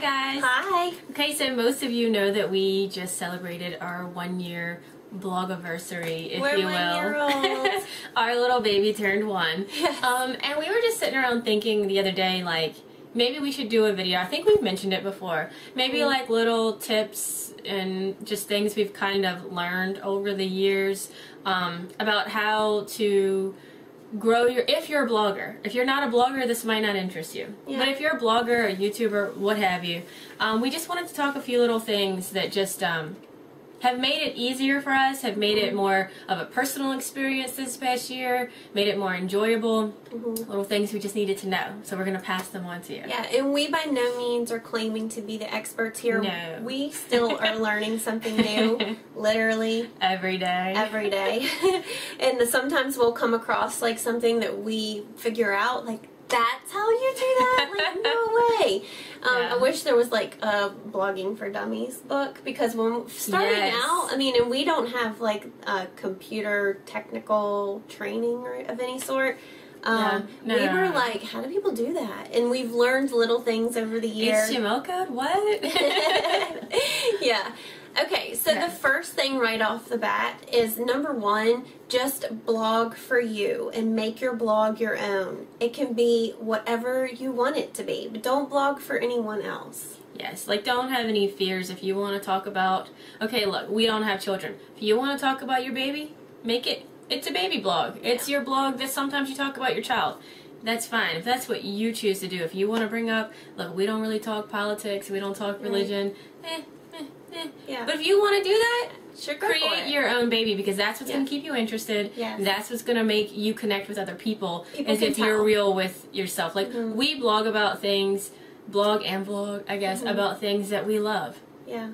guys. Hi. Okay, so most of you know that we just celebrated our 1-year blogiversary, if We're you 1 will. year old. Our little baby turned 1. Yes. And we were just sitting around thinking the other day, like, maybe we should do a video. I think we've mentioned it before. Maybe like little tips and just things we've kind of learned over the years about how to grow your, if you're a blogger. If you're not a blogger, this might not interest you. Yeah. But if you're a blogger, a YouTuber, what have you, we just wanted to talk a few little things that just have made it easier for us, have made it more of a personal experience this past year, made it more enjoyable, little things we just needed to know. So we're going to pass them on to you. Yeah, and we by no means are claiming to be the experts here. No. We still are learning something new, literally. Every day. Every day. And sometimes we'll come across like something that we figure out, like, that's how you do that? Like, no way. I wish there was like a Blogging for Dummies book, because when starting out, I mean, and we don't have like a computer technical training or of any sort. We were like, how do people do that? And we've learned little things over the years. HTML code? What? Yeah. Okay, so the first thing right off the bat is, number one, just blog for you and make your blog your own. It can be whatever you want it to be, but don't blog for anyone else. Yes, like don't have any fears if you want to talk about, okay, look, we don't have children. If you want to talk about your baby, make it, it's a baby blog. It's your blog that sometimes you talk about your child. That's fine. If that's what you choose to do, if you want to bring up, look, we don't really talk politics, we don't talk religion, Yeah. But if you want to do that, Sure, create your own baby, because that's what's going to keep you interested. Yes. That's what's going to make you connect with other people, as can if you're tell. real with yourself. Like, we blog about things, blog and vlog, I guess, about things that we love. Yeah.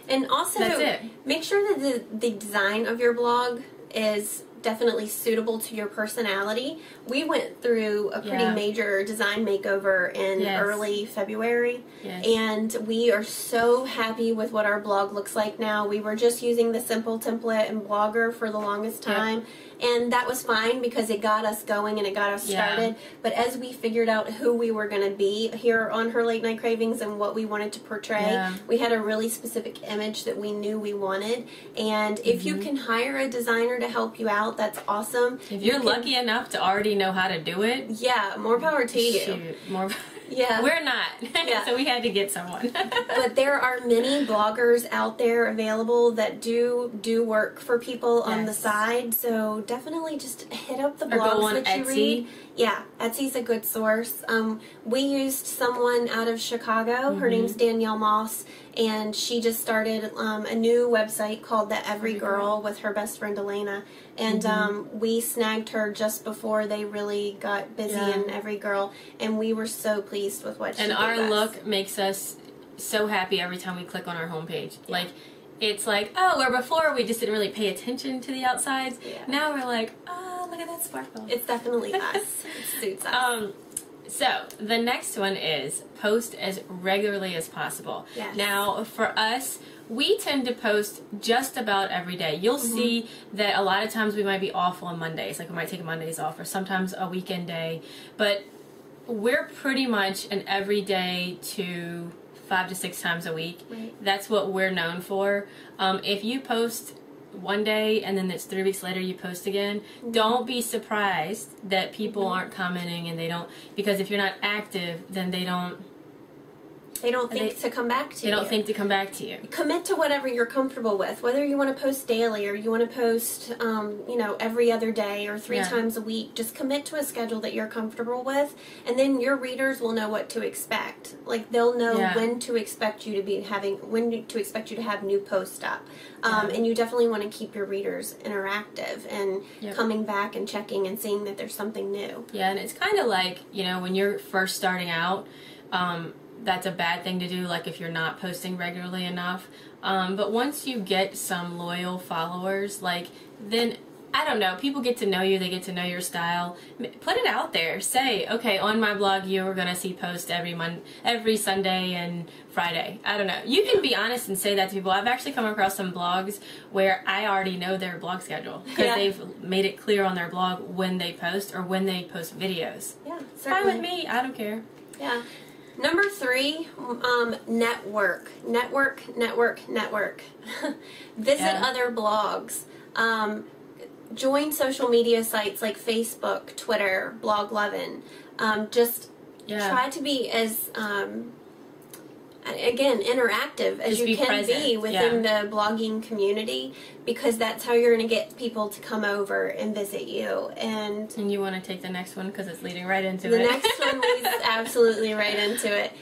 And also, That's it. make sure that the design of your blog is definitely suitable to your personality. We went through a pretty major design makeover in early February, and we are so happy with what our blog looks like now. We were just using the simple template and Blogger for the longest time, and that was fine because it got us going and it got us started. But as we figured out who we were going to be here on Her Late Night Cravings and what we wanted to portray, we had a really specific image that we knew we wanted. And if you can hire a designer to help you out, that's awesome. If you're lucky enough to already know how to do it, more power to you. Shoot, more. Yeah. We're not. So we had to get someone. But there are many bloggers out there available that do work for people on the side. So definitely just hit up the blogs that you read. Yeah, Etsy's a good source. We used someone out of Chicago. Her name's Danielle Moss, and she just started a new website called The Every Girl with her best friend Elena. And we snagged her just before they really got busy in Every Girl, and we were so pleased with what she did. And our look makes us so happy every time we click on our homepage. Like, it's like, oh, where before we just didn't really pay attention to the outsides. Now we're like, oh, look at that sparkle. It's definitely us. It suits us. So, the next one is post as regularly as possible. Yes. Now, for us, we tend to post just about every day. You'll see that a lot of times we might be off on Mondays. Like, we might take Mondays off, or sometimes a weekend day. But we're pretty much an everyday to 5 to 6 times a week. That's what we're known for. If you post one day and then it's 3 weeks later you post again, don't be surprised that people aren't commenting, and they don't, because if you're not active, then they don't think to come back to you. They don't think to come back to you. Commit to whatever you're comfortable with, whether you want to post daily or you want to post, you know, every other day or 3 times a week. Just commit to a schedule that you're comfortable with, and then your readers will know what to expect. Like, they'll know when to expect you to be when to expect you to have new posts up. And you definitely want to keep your readers interactive and coming back and checking and seeing that there's something new. Yeah, and it's kind of like, you know, when you're first starting out, that's a bad thing to do, like if you're not posting regularly enough. But once you get some loyal followers, like, then, I don't know, people get to know you, they get to know your style. Put it out there. Say, okay, on my blog you are going to see posts every Sunday and Friday. I don't know. You can be honest and say that to people. I've actually come across some blogs where I already know their blog schedule, because they've made it clear on their blog when they post or when they post videos. Yeah, it's fine with me. I don't care. Yeah. Number 3, network. Visit other blogs. Join social media sites like Facebook, Twitter, Blog11. Try to be as, again, interactive as you can be within the blogging community, because that's how you're going to get people to come over and visit you. And you want to take the next one because it's leading right into it. The next one leads absolutely right into it.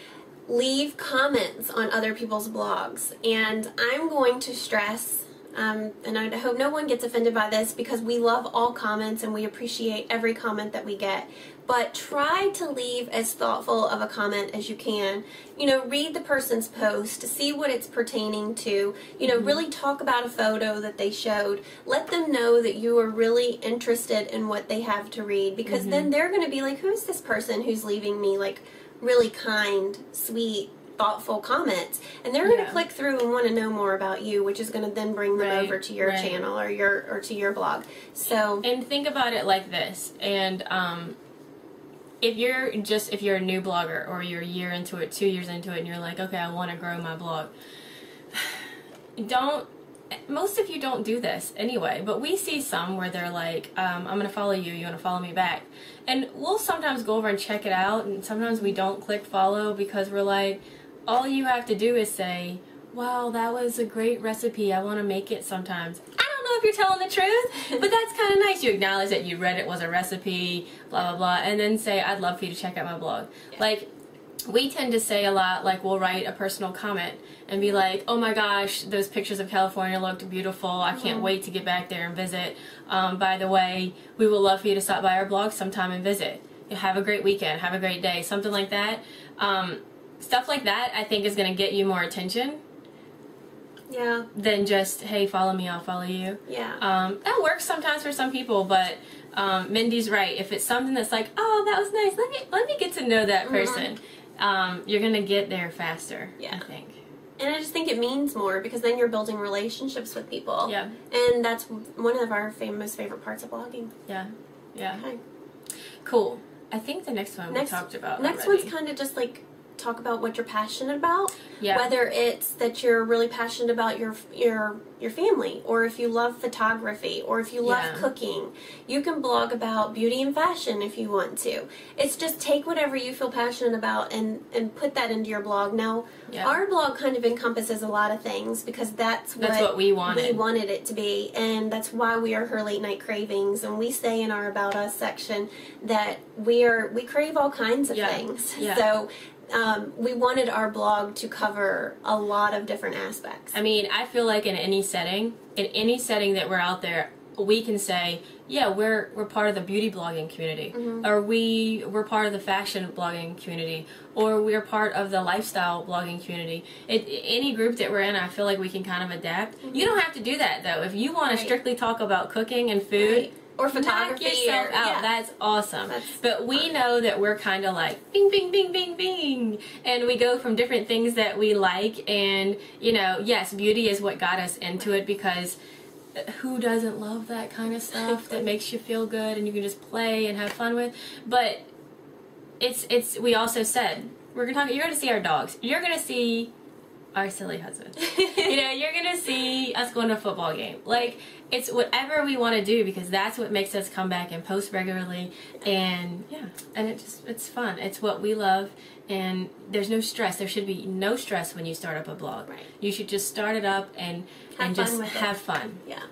Leave comments on other people's blogs. And I'm going to stress, and I hope no one gets offended by this, because we love all comments and we appreciate every comment that we get. But try to leave as thoughtful of a comment as you can. You know, read the person's post, see what it's pertaining to. You know, really talk about a photo that they showed. Let them know that you are really interested in what they have to read, because then they're going to be like, who's this person who's leaving me, like, really kind, sweet, thoughtful comments, and they're going to click through and want to know more about you, which is going to then bring them over to your channel or to your blog. So, and think about it like this, and if you're a new blogger, or you're a year into it, 2 years into it, and you're like, okay, I want to grow my blog, most of you don't do this anyway, but we see some where they're like, I'm going to follow you, you want to follow me back, and we'll sometimes go over and check it out, and sometimes we don't click follow because we're like, all you have to do is say, wow, that was a great recipe, I want to make it sometimes. I don't know if you're telling the truth, but that's kind of nice. You acknowledge that you read it was a recipe, blah, blah, blah, and then say, I'd love for you to check out my blog. Like, we tend to say a lot, like, we'll write a personal comment and be like, oh my gosh, those pictures of California looked beautiful, I can't wait to get back there and visit. By the way, we would love for you to stop by our blog sometime and visit. Have a great weekend, have a great day, something like that. Stuff like that, I think, is going to get you more attention. Yeah. Than just, hey, follow me, I'll follow you. Yeah. That works sometimes for some people, but Mindy's right. If it's something that's like, oh, that was nice, let me get to know that person, you're going to get there faster, I think. And I just think it means more, because then you're building relationships with people. Yeah. And that's one of our most favorite parts of blogging. Yeah. Yeah. Okay. Cool. I think the next one we talked about Next already. one's kind of just like, talk about what you're passionate about. Yeah. Whether it's that you're really passionate about your family, or if you love photography, or if you love cooking. You can blog about beauty and fashion if you want to. It's just take whatever you feel passionate about and put that into your blog. Now, our blog kind of encompasses a lot of things, because that's what we wanted. We wanted it to be, and that's why we are Her Late Night Cravings, and we say in our About Us section that we crave all kinds of things. Yeah. So we wanted our blog to cover a lot of different aspects. I mean, I feel like in any setting that we're out there, we can say, yeah, we're part of the beauty blogging community, or we're part of the fashion blogging community, or we're part of the lifestyle blogging community. Any group that we're in, I feel like we can kind of adapt. You don't have to do that, though. If you want to strictly talk about cooking and food, or photography, knock yourself out. That's awesome. But we know that we're kind of like bing, bing, bing, bing, bing, and we go from different things that we like. And you know, yes, beauty is what got us into it, because who doesn't love that kind of stuff that makes you feel good and you can just play and have fun with? But it's we also said you're gonna see our dogs. You're gonna see our silly husband. You know, you're gonna see us going to a football game. Like, it's whatever we want to do, because that's what makes us come back and post regularly. And and it's fun. It's what we love, and there's no stress. There should be no stress when you start up a blog. Right. You should just start it up and just have fun. Yeah.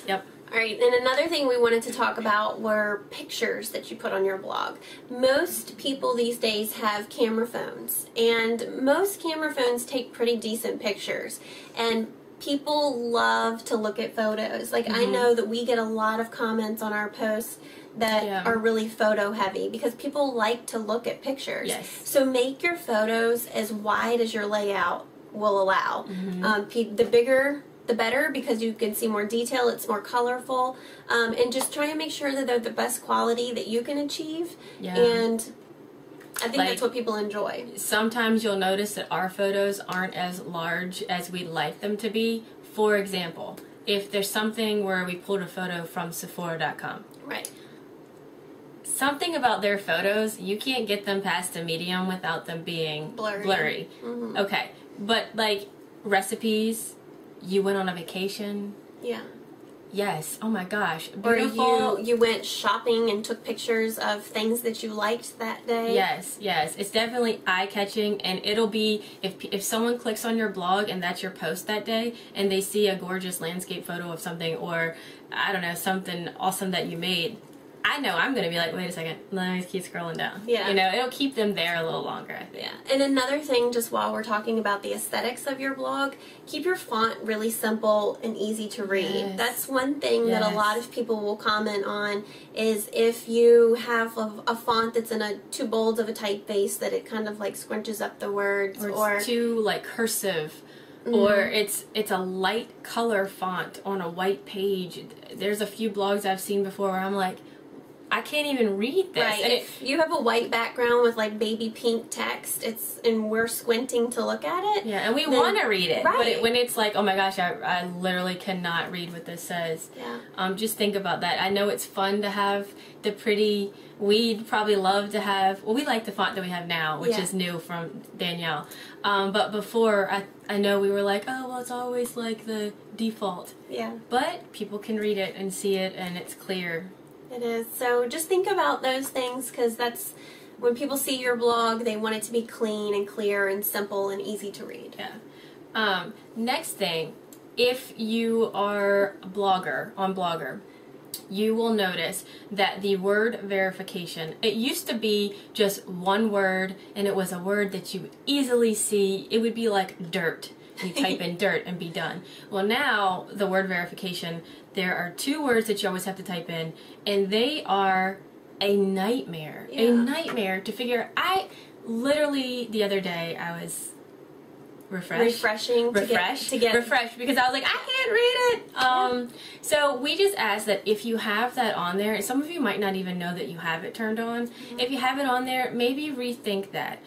Yep. All right, and another thing we wanted to talk about were pictures that you put on your blog. Most people these days have camera phones, and most camera phones take pretty decent pictures. And people love to look at photos. Like, I know that we get a lot of comments on our posts that are really photo heavy, because people like to look at pictures. Yes. So make your photos as wide as your layout will allow. The bigger, the better, because you can see more detail, it's more colorful, and just try and make sure that they're the best quality that you can achieve. And I think that's what people enjoy. Sometimes you'll notice that our photos aren't as large as we'd like them to be. For example, if there's something where we pulled a photo from Sephora.com. Right. something about their photos, you can't get them past a medium without them being blurry. Mm-hmm. Okay, but like recipes, you went on a vacation. Yeah. Yes. Oh my gosh. Beautiful. Or you went shopping and took pictures of things that you liked that day. Yes, yes. It's definitely eye-catching, and it'll be, if someone clicks on your blog and that's your post that day, and they see a gorgeous landscape photo of something, or, I don't know, something awesome that you made, I know I'm going to be like, wait a second, let me keep scrolling down. Yeah. You know, it'll keep them there a little longer, I think. Yeah. And another thing, just while we're talking about the aesthetics of your blog, keep your font really simple and easy to read. Yes. That's one thing that a lot of people will comment on, is if you have a font that's in too bold of a typeface that it kind of like squinches up the words. Or it's too like cursive. Mm-hmm. Or it's a light color font on a white page. There's a few blogs I've seen before where I'm like, I can't even read this. Right. And if you have a white background with like baby pink text, and we're squinting to look at it. Yeah, and we want to read it. Right. But when it's like, oh my gosh, I literally cannot read what this says. Yeah. Just think about that. I know it's fun to have the pretty, we'd probably love to have, well, we like the font that we have now, which is new from Danielle. But before, I know we were like, oh, well, it's always like the default. Yeah. But people can read it and see it, and it's clear. It is. So just think about those things, because that's when people see your blog, they want it to be clean and clear and simple and easy to read. Yeah. Next thing, if you are a blogger on Blogger, you will notice that the word verification, it used to be just one word, and it was a word that you easily see. It would be like dirt. You type in dirt and be done. Well, now the word verification, there are 2 words that you always have to type in, and they are a nightmare. Yeah. A nightmare to figure. I literally, the other day, I was refreshing because I was like, I can't read it. So we just ask that if you have that on there, some of you might not even know that you have it turned on. Mm-hmm. If you have it on there, maybe rethink that.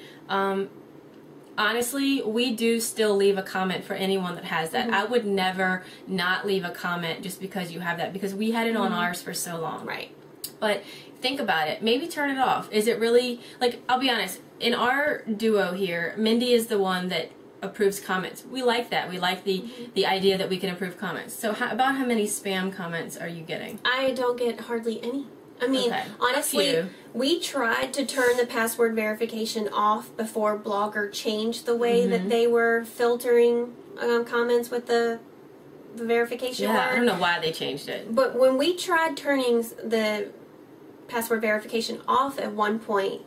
Honestly, we do still leave a comment for anyone that has that. Mm-hmm. I would never not leave a comment just because you have that, because we had it on ours for so long. Right. But think about it. Maybe turn it off. Is it really, like, I'll be honest, in our duo here, Mindy is the one that approves comments. We like that. We like the idea that we can approve comments. So about how many spam comments are you getting? I don't get hardly any. I mean, honestly, we tried to turn the password verification off before Blogger changed the way that they were filtering comments with the verification word. I don't know why they changed it. But when we tried turning the password verification off at one point,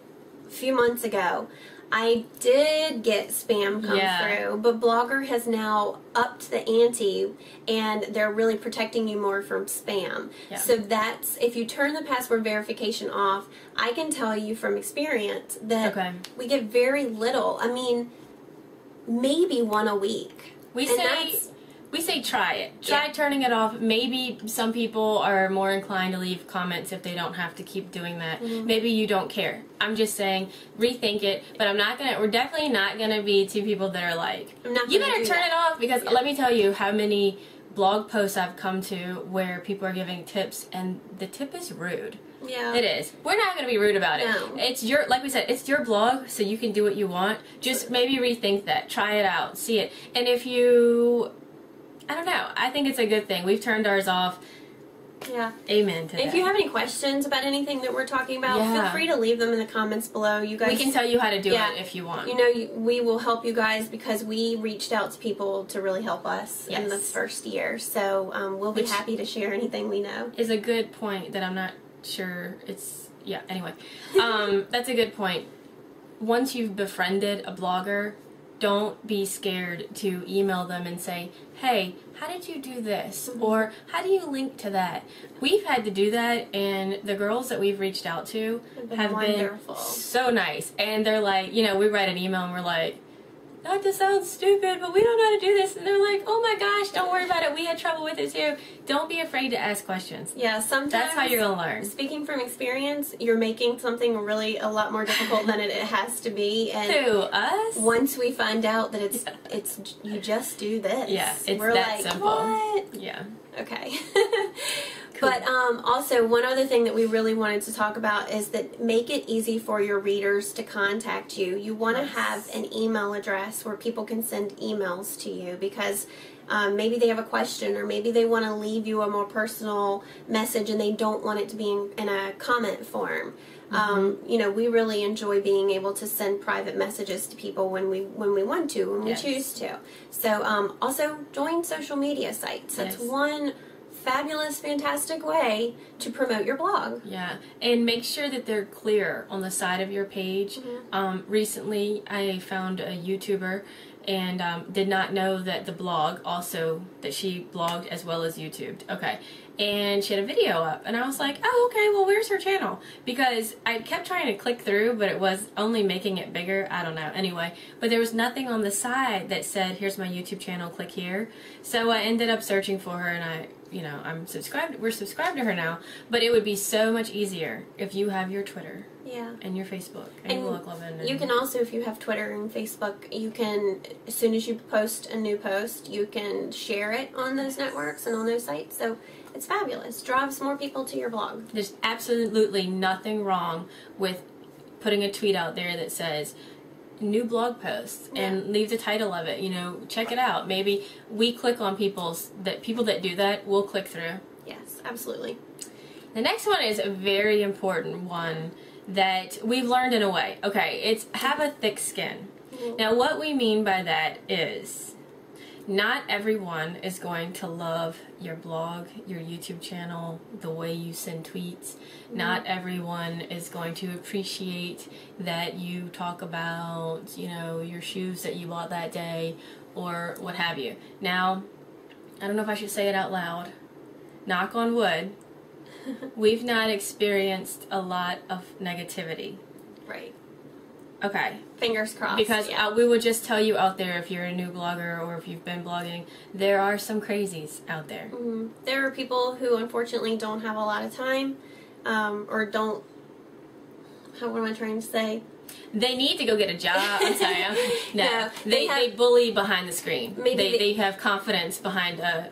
a few months ago, I did get spam come through, but Blogger has now upped the ante, and they're really protecting you more from spam. Yeah. So that's, if you turn the password verification off, I can tell you from experience that we get very little. I mean, maybe one a week. We say try it. Try turning it off. Maybe some people are more inclined to leave comments if they don't have to keep doing that. Mm-hmm. Maybe you don't care. I'm just saying, rethink it. But we're definitely not gonna be 2 people that are like, you better turn it off, because let me tell you how many blog posts I've come to where people are giving tips, and the tip is rude. Yeah. It is. We're not going to be rude about it. No. It's like we said, it's your blog, so you can do what you want. Just maybe rethink that. Try it out. See it. And if you, I don't know, I think it's a good thing. We've turned ours off. Yeah. Amen to that. If you have any questions about anything that we're talking about, feel free to leave them in the comments below. You guys, we can tell you how to do it if you want. You know, we will help you guys, because we reached out to people to really help us in the first year. So we'll be happy to share anything we know. Is a good point that I'm not sure it's, anyway. That's a good point. Once you've befriended a blogger, don't be scared to email them and say, hey, how did you do this? Mm-hmm. Or how do you link to that? We've had to do that, and the girls that we've reached out to have been so nice. And they're like, we write an email and we're like, not to sound stupid, but we don't know how to do this. And they're like, oh my gosh, don't worry about it. We had trouble with it too. Don't be afraid to ask questions. Yeah, sometimes. That's how you're going to learn. Speaking from experience, you're making something really a lot more difficult than it has to be. And to us? Once we find out that it's you just do this. Yeah, we're that like, simple. what? Yeah. Okay. Cool. But also, one other thing that we really wanted to talk about is that make it easy for your readers to contact you. You want to have an email address where people can send emails to you, because maybe they have a question, or maybe they want to leave you a more personal message and they don't want it to be in a comment form. You know, we really enjoy being able to send private messages to people when we want to, when we choose to. So also join social media sites. That's one fabulous, fantastic way to promote your blog. Yeah, and make sure that they're clear on the side of your page. Recently, I found a YouTuber and did not know that the blog also, that she blogged as well as YouTubed. Okay. And she had a video up, and I was like, oh, okay, well, where's her channel? Because I kept trying to click through, but it was only making it bigger. I don't know. Anyway, but there was nothing on the side that said, here's my YouTube channel, click here. So I ended up searching for her, and I'm subscribed. We're subscribed to her now, but it would be so much easier if you have your Twitter. Yeah. And your Facebook and your blog club. And you can also, if you have Twitter and Facebook, you can, as soon as you post a new post, you can share it on those networks and on those sites. So it's fabulous. Drives more people to your blog. There's absolutely nothing wrong with putting a tweet out there that says new blog post and leave the title of it. You know, check it out. Maybe we click on people that do that, we'll click through. Yes, absolutely. The next one is a very important one that we've learned in a way. Okay, it's have a thick skin. Now, what we mean by that is not everyone is going to love your blog, your YouTube channel, the way you send tweets. Not everyone is going to appreciate that you talk about, you know, your shoes that you bought that day or what have you. Now, I don't know if I should say it out loud. Knock on wood. We've not experienced a lot of negativity. Right. Okay. Fingers crossed. Because we would just tell you out there, if you're a new blogger or if you've been blogging, there are some crazies out there. There are people who unfortunately don't have a lot of time, or don't, what am I trying to say? They need to go get a job, I'm telling you. No, they bully behind the screen. Maybe they have confidence behind a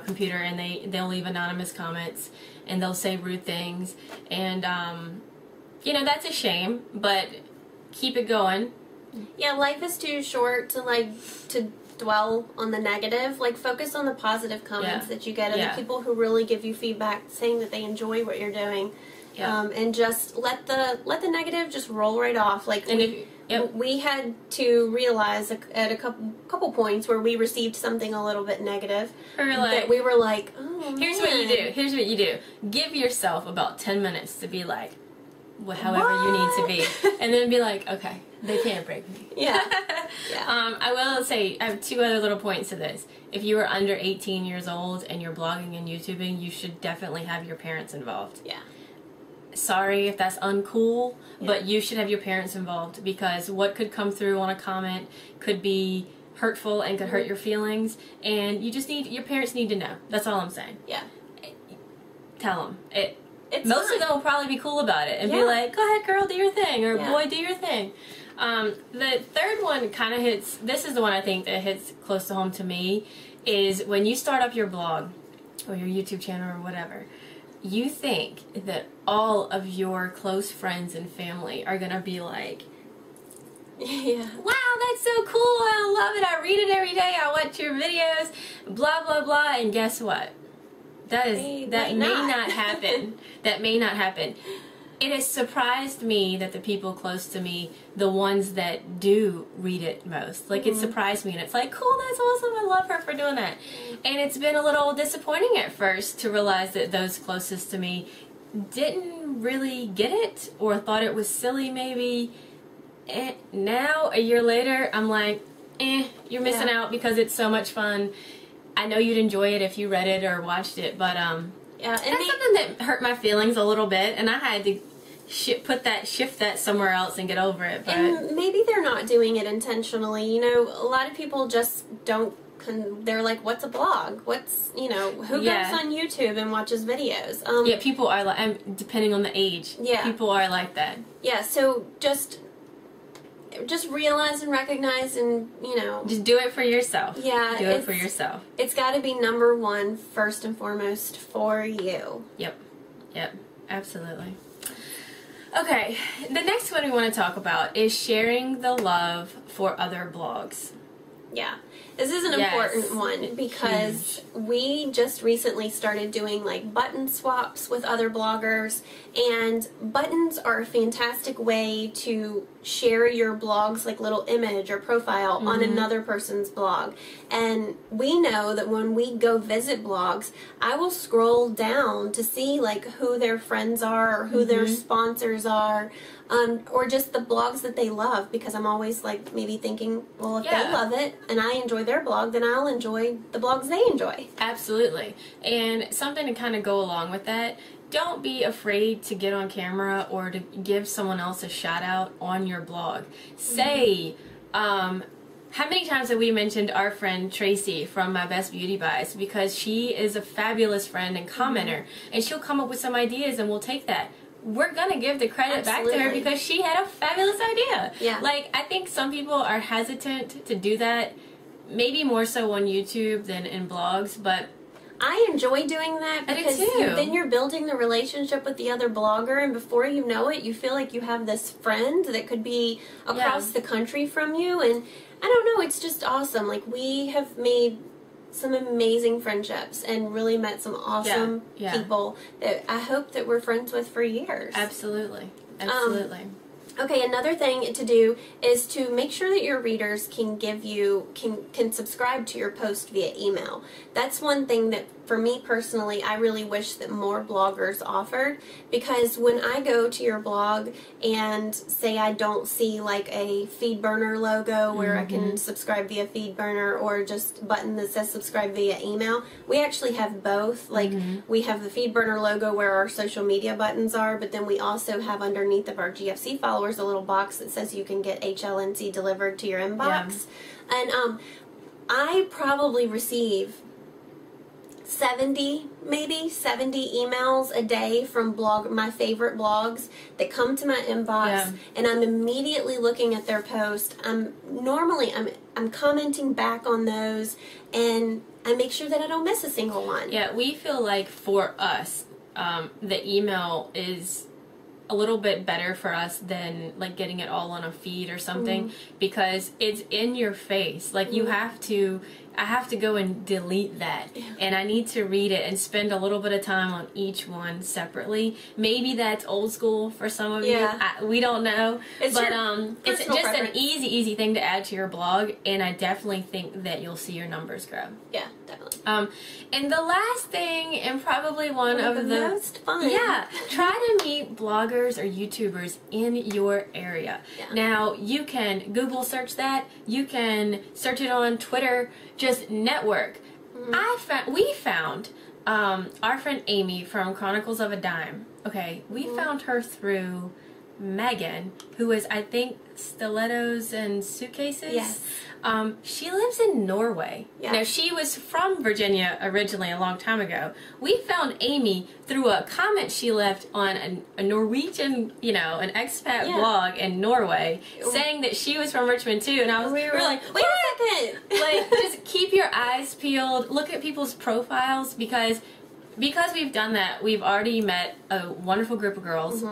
computer, and they'll leave anonymous comments, and they'll say rude things, and that's a shame, but keep it going. Yeah, life is too short to dwell on the negative. Like, focus on the positive comments that you get, and the people who really give you feedback saying that they enjoy what you're doing. And just let the negative just roll right off. Like, we had to realize at a couple points where we received something a little bit negative, that we were like, oh, here's what you do. Here's what you do. Give yourself about 10 minutes to be like, however you need to be, and then be like, okay, they can't break me. I will say, I have two other little points to this. If you are under 18 years old and you're blogging and YouTubing, you should definitely have your parents involved. Sorry if that's uncool, but you should have your parents involved, because what could come through on a comment could be hurtful and could hurt your feelings, and your parents need to know. That's all I'm saying. Tell them. Most of them will probably be cool about it and be like, go ahead, girl, do your thing, or boy, do your thing. The third one kind of hits, this is the one I think that hits close to home to me, is when you start up your blog or your YouTube channel or whatever, you think that all of your close friends and family are going to be like, wow, that's so cool, I love it, I read it every day, I watch your videos, blah, blah, blah, and guess what? That may not happen. That may not happen. It has surprised me that the people close to me, the ones that do read it most, like, it surprised me, and it's like, cool, that's awesome, I love her for doing that. And it's been a little disappointing at first to realize that those closest to me didn't really get it, or thought it was silly maybe. And now, a year later, I'm like, you're missing out, because it's so much fun. I know you'd enjoy it if you read it or watched it, but and that's something that hurt my feelings a little bit, and I had to shift that somewhere else and get over it. But and maybe they're not doing it intentionally. You know, a lot of people just don't. They're like, "What's a blog? What's who goes on YouTube and watches videos?" People are like, depending on the age. People are like that. So just just realize and recognize and, you know. Just do it for yourself. Yeah. Do it for yourself. It's got to be number one, first and foremost, for you. Yep. Yep. Absolutely. Okay. The next one we want to talk about is sharing the love for other blogs. Yeah. This is an important one because we just recently started doing like button swaps with other bloggers, and buttons are a fantastic way to share your blog's like little image or profile on another person's blog. And we know that when we go visit blogs, I will scroll down to see like who their friends are or who their sponsors are. Or just the blogs that they love, because I'm always like maybe thinking, well, if they love it and I enjoy their blog, then I'll enjoy the blogs they enjoy. Absolutely. And something to kind of go along with that, don't be afraid to get on camera or to give someone else a shout out on your blog. Say, how many times have we mentioned our friend Tracy from My Best Beauty Buys, because she is a fabulous friend and commenter, and she'll come up with some ideas and we'll take that. We're going to give the credit back to her because she had a fabulous idea. Yeah. Like, I think some people are hesitant to do that, maybe more so on YouTube than in blogs, but I enjoy doing that because then you're building the relationship with the other blogger, and before you know it, you feel like you have this friend that could be across the country from you, and I don't know, it's just awesome. Like, we have made some amazing friendships and really met some awesome people that I hope that we're friends with for years. Absolutely. Absolutely. Okay, another thing to do is to make sure that your readers can give you, can subscribe to your post via email. That's one thing that, for me personally, I really wish that more bloggers offered, because when I go to your blog and say I don't see like a feed burner logo where I can subscribe via feed burner, or just button that says subscribe via email, we actually have both. Like, we have the feed burner logo where our social media buttons are, but then we also have underneath of our GFC followers a little box that says you can get HLNC delivered to your inbox. And I probably receive 70 emails a day from my favorite blogs that come to my inbox, and I'm immediately looking at their post. I'm commenting back on those, and I make sure that I don't miss a single one. Yeah, we feel like for us, the email is a little bit better for us than like getting it all on a feed or something, because it's in your face. Like, I have to go and delete that, and I need to read it and spend a little bit of time on each one separately. Maybe that's old school for some of you. We don't know. It's just an easy thing to add to your blog, and I definitely think that you'll see your numbers grow. Yeah, definitely. And the last thing, and probably one of the most fun. Try to meet bloggers or YouTubers in your area. Now, you can Google search that. You can search it on Twitter. Just network. We found our friend Amy from Chronicles of a Dime. Okay, we found her through Megan, who is, I think, Stilettos and Suitcases. Yes. She lives in Norway. Yeah. Now, she was from Virginia originally a long time ago. We found Amy through a comment she left on a Norwegian, an expat blog in Norway, saying that she was from Richmond too. And we were like, wait a second. Like, just keep your eyes peeled. Look at people's profiles, because we've done that, we've already met a wonderful group of girls.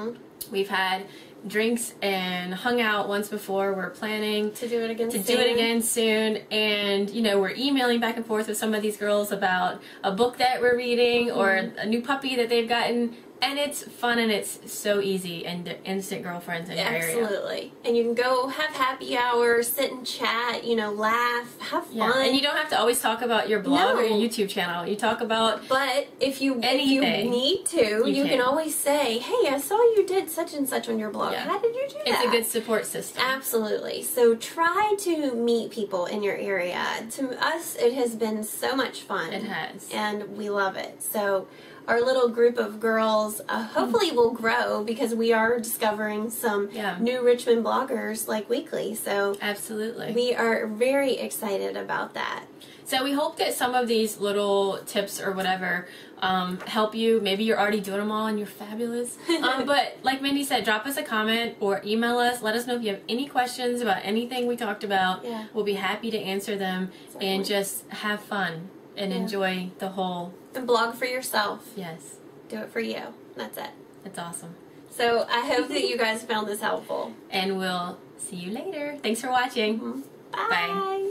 We've had drinks and hung out once before. We're planning to do it again soon. And, we're emailing back and forth with some of these girls about a book that we're reading or a new puppy that they've gotten. And it's fun, and it's so easy, and instant girlfriends in your area. Absolutely. And you can go have happy hours, sit and chat, laugh, have fun. And you don't have to always talk about your blog or your YouTube channel. You talk about But if you need to, you can always say, hey, I saw you did such and such on your blog. How did you do that? It's a good support system. Absolutely. So try to meet people in your area. To us, it has been so much fun. It has. And we love it. So our little group of girls hopefully will grow, because we are discovering some new Richmond bloggers like weekly. So absolutely, we are very excited about that. So we hope that some of these little tips or whatever help you. Maybe you're already doing them all and you're fabulous. But like Mindy said, drop us a comment or email us. Let us know if you have any questions about anything we talked about. Yeah. We'll be happy to answer them and just have fun and enjoy the whole. And blog for yourself. Yes. Do it for you. That's it. That's awesome. So I hope that you guys found this helpful. And we'll see you later. Thanks for watching. Bye. Bye.